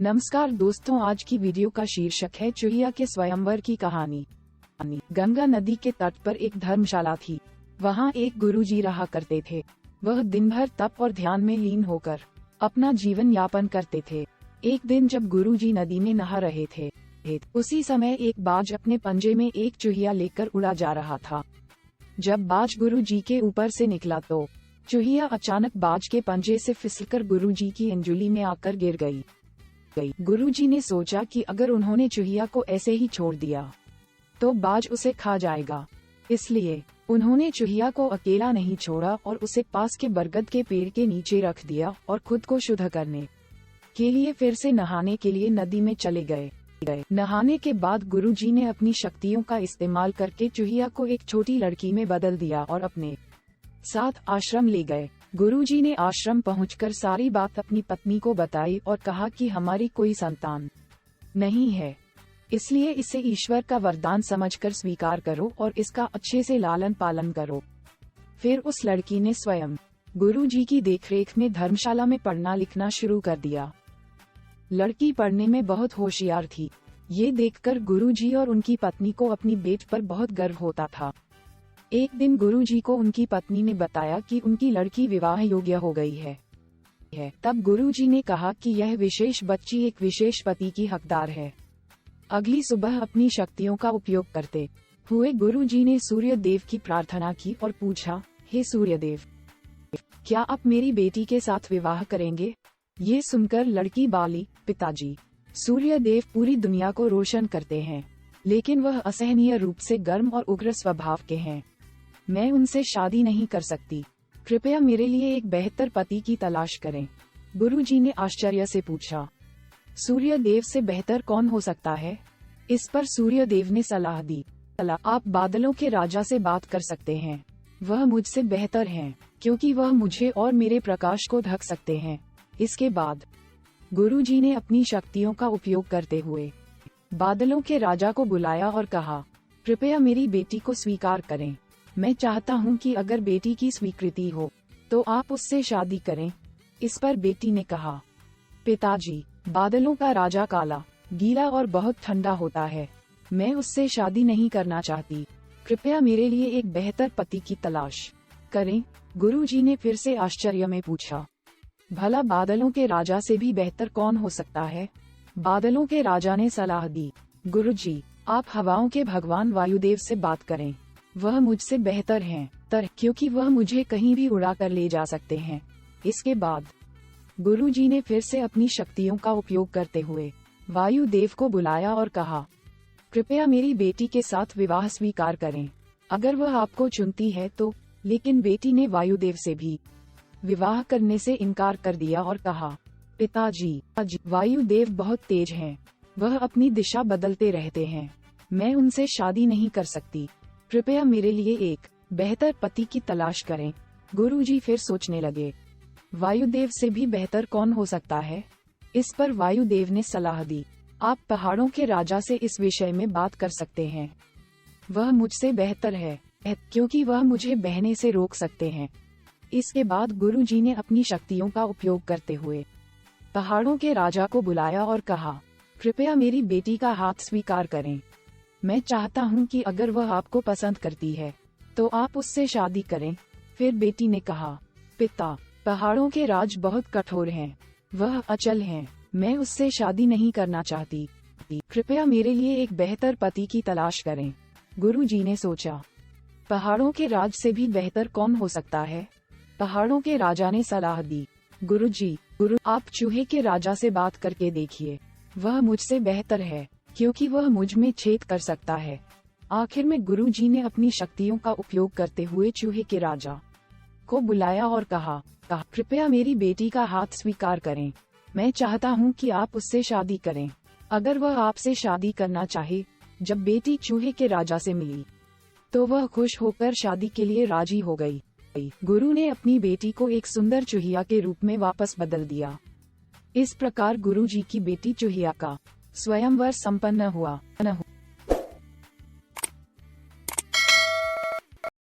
नमस्कार दोस्तों, आज की वीडियो का शीर्षक है चूहिया के स्वयंवर की कहानी। गंगा नदी के तट पर एक धर्मशाला थी। वहाँ एक गुरुजी रहा करते थे। वह दिन भर तप और ध्यान में लीन होकर अपना जीवन यापन करते थे। एक दिन जब गुरुजी नदी में नहा रहे थे, उसी समय एक बाज अपने पंजे में एक चूहिया लेकर उड़ा जा रहा था। जब बाज गुरुजी के ऊपर से निकला तो चूहिया अचानक बाज के पंजे से फिसलकर गुरुजी की अंजुली में आकर गिर गई। गुरुजी ने सोचा कि अगर उन्होंने चूहिया को ऐसे ही छोड़ दिया तो बाज उसे खा जाएगा, इसलिए उन्होंने चूहिया को अकेला नहीं छोड़ा और उसे पास के बरगद के पेड़ के नीचे रख दिया और खुद को शुद्ध करने के लिए फिर से नहाने के लिए नदी में चले गए। नहाने के बाद गुरुजी ने अपनी शक्तियों का इस्तेमाल करके चूहिया को एक छोटी लड़की में बदल दिया और अपने साथ आश्रम ले गए। गुरुजी ने आश्रम पहुंचकर सारी बात अपनी पत्नी को बताई और कहा कि हमारी कोई संतान नहीं है, इसलिए इसे ईश्वर का वरदान समझकर स्वीकार करो और इसका अच्छे से लालन पालन करो। फिर उस लड़की ने स्वयं गुरुजी की देखरेख में धर्मशाला में पढ़ना लिखना शुरू कर दिया। लड़की पढ़ने में बहुत होशियार थी। ये देखकर गुरुजी और उनकी पत्नी को अपनी बेट पर बहुत गर्व होता था। एक दिन गुरुजी को उनकी पत्नी ने बताया कि उनकी लड़की विवाह योग्य हो गई है। तब गुरुजी ने कहा कि यह विशेष बच्ची एक विशेष पति की हकदार है। अगली सुबह अपनी शक्तियों का उपयोग करते हुए गुरुजी ने सूर्य देव की प्रार्थना की और पूछा, हे सूर्य देव, क्या आप मेरी बेटी के साथ विवाह करेंगे? ये सुनकर लड़की बोली, पिताजी, सूर्य देव पूरी दुनिया को रोशन करते हैं, लेकिन वह असहनीय रूप से गर्म और उग्र स्वभाव के हैं। मैं उनसे शादी नहीं कर सकती। कृपया मेरे लिए एक बेहतर पति की तलाश करें। गुरुजी ने आश्चर्य से पूछा, सूर्य देव से बेहतर कौन हो सकता है? इस पर सूर्य देव ने सलाह दी, आप बादलों के राजा से बात कर सकते हैं। वह मुझसे बेहतर हैं, क्योंकि वह मुझे और मेरे प्रकाश को ढक सकते हैं। इसके बाद गुरुजी ने अपनी शक्तियों का उपयोग करते हुए बादलों के राजा को बुलाया और कहा, कृपया मेरी बेटी को स्वीकार करें। मैं चाहता हूं कि अगर बेटी की स्वीकृति हो तो आप उससे शादी करें। इस पर बेटी ने कहा, पिताजी, बादलों का राजा काला, गीला और बहुत ठंडा होता है। मैं उससे शादी नहीं करना चाहती। कृपया मेरे लिए एक बेहतर पति की तलाश करें। गुरुजी ने फिर से आश्चर्य में पूछा, भला बादलों के राजा से भी बेहतर कौन हो सकता है? बादलों के राजा ने सलाह दी, गुरुजी, आप हवाओं के भगवान वायुदेव से बात करें। वह मुझसे बेहतर हैं, क्योंकि वह मुझे कहीं भी उड़ा कर ले जा सकते हैं। इसके बाद गुरुजी ने फिर से अपनी शक्तियों का उपयोग करते हुए वायुदेव को बुलाया और कहा, कृपया मेरी बेटी के साथ विवाह स्वीकार करें, अगर वह आपको चुनती है तो। लेकिन बेटी ने वायुदेव से भी विवाह करने से इनकार कर दिया और कहा, पिताजी, वायुदेव बहुत तेज हैं, वह अपनी दिशा बदलते रहते हैं। मैं उनसे शादी नहीं कर सकती। कृपया मेरे लिए एक बेहतर पति की तलाश करें। गुरुजी फिर सोचने लगे, वायुदेव से भी बेहतर कौन हो सकता है? इस पर वायुदेव ने सलाह दी, आप पहाड़ों के राजा से इस विषय में बात कर सकते हैं। वह मुझसे बेहतर है, क्योंकि वह मुझे बहने से रोक सकते हैं। इसके बाद गुरुजी ने अपनी शक्तियों का उपयोग करते हुए पहाड़ों के राजा को बुलाया और कहा, कृपया मेरी बेटी का हाथ स्वीकार करें। मैं चाहता हूं कि अगर वह आपको पसंद करती है तो आप उससे शादी करें। फिर बेटी ने कहा, पिता, पहाड़ों के राज बहुत कठोर हैं, वह अचल हैं, मैं उससे शादी नहीं करना चाहती। कृपया मेरे लिए एक बेहतर पति की तलाश करें। गुरुजी ने सोचा, पहाड़ों के राज से भी बेहतर कौन हो सकता है? पहाड़ों के राजा ने सलाह दी, गुरुजी, आप चूहे के राजा से बात करके देखिए, वह मुझसे बेहतर है, क्योंकि वह मुझ में छेद कर सकता है। आखिर में गुरुजी ने अपनी शक्तियों का उपयोग करते हुए चूहे के राजा को बुलाया और कहा, कृपया मेरी बेटी का हाथ स्वीकार करें। मैं चाहता हूं कि आप उससे शादी करें, अगर वह आपसे शादी करना चाहे। जब बेटी चूहे के राजा से मिली तो वह खुश होकर शादी के लिए राजी हो गई। गुरु ने अपनी बेटी को एक सुंदर चूहिया के रूप में वापस बदल दिया। इस प्रकार गुरुजी की बेटी चूहिया का स्वयंवर संपन्न हुआ।